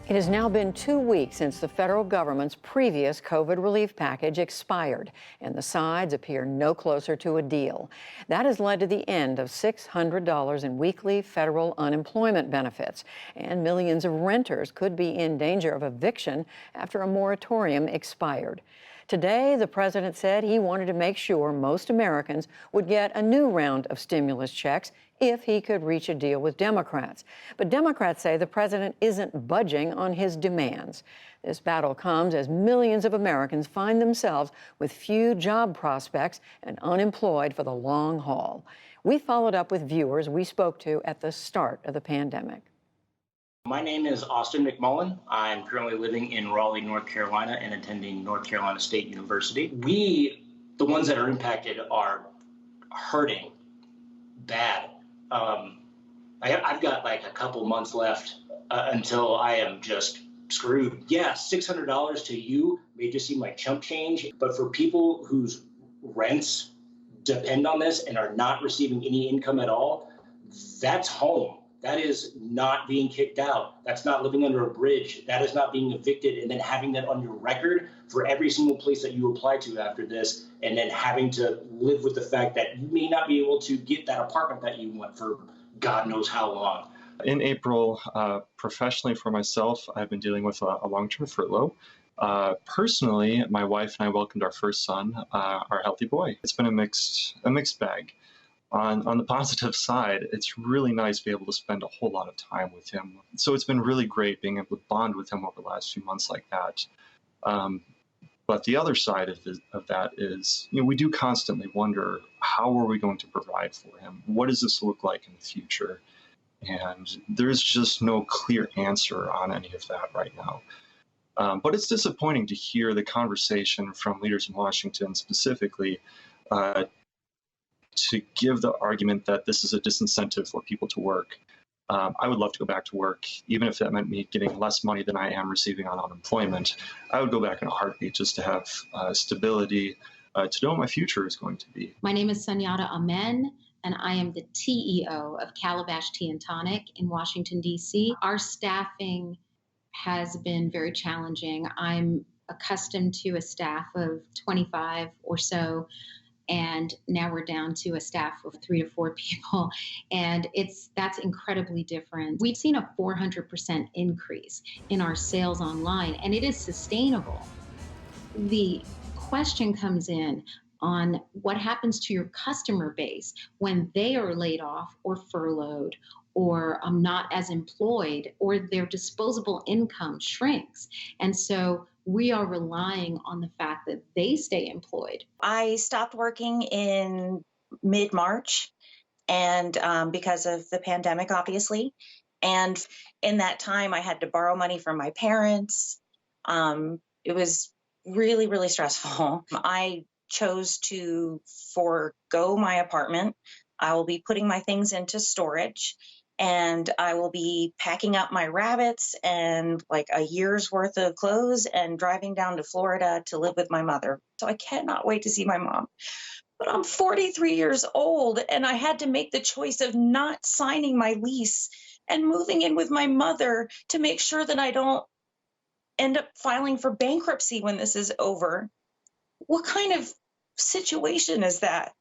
It has now been 2 weeks since the federal government's previous COVID relief package expired, and the sides appear no closer to a deal. That has led to the end of $600 in weekly federal unemployment benefits, and millions of renters could be in danger of eviction after a moratorium expired. Today, the president said he wanted to make sure most Americans would get a new round of stimulus checks if he could reach a deal with Democrats. But Democrats say the president isn't budging on his demands. This battle comes as millions of Americans find themselves with few job prospects and unemployed for the long haul. We followed up with viewers we spoke to at the start of the pandemic. My name is Austin McMullen. I'm currently living in Raleigh, North Carolina, and attending North Carolina State University. We, the ones that are impacted, are hurting bad. I've got like a couple months left until I am just screwed. Yeah, $600 to you may just seem like chump change, but for people whose rents depend on this and are not receiving any income at all, that's home. That is not being kicked out. That's not living under a bridge. That is not being evicted and then having that on your record for every single place that you apply to after this, and then having to live with the fact that you may not be able to get that apartment that you want for God knows how long. In April, professionally for myself, I've been dealing with a long-term furlough. Personally, my wife and I welcomed our first son, our healthy boy. It's been a mixed bag. On the positive side, it's really nice to be able to spend a whole lot of time with him. So it's been really great being able to bond with him over the last few months like that. But the other side of that is, we do constantly wonder, how are we going to provide for him? What does this look like in the future? And there's just no clear answer on any of that right now. But it's disappointing to hear the conversation from leaders in Washington specifically to give the argument that this is a disincentive for people to work. I would love to go back to work, even if that meant me getting less money than I am receiving on unemployment. I would go back in a heartbeat just to have stability, to know what my future is going to be. My name is Sunyata Amen, and I am the TEO of Calabash Tea and Tonic in Washington, D.C. Our staffing has been very challenging. I'm accustomed to a staff of 25 or so, and now we're down to a staff of 3 to 4 people, and that's incredibly different. We've seen a 400% increase in our sales online, and it is sustainable. The question comes in on what happens to your customer base when they are laid off or furloughed or not as employed, or their disposable income shrinks. And so we are relying on the fact that they stay employed. I stopped working in mid-March, and because of the pandemic, obviously. And in that time, I had to borrow money from my parents. It was really, really stressful. I chose to forego my apartment. I will be putting my things into storage, and I will be packing up my rabbits and like a year's worth of clothes and driving down to Florida to live with my mother. So I cannot wait to see my mom. But I'm 43 years old, and I had to make the choice of not signing my lease and moving in with my mother to make sure that I don't end up filing for bankruptcy when this is over. What kind of situation is that?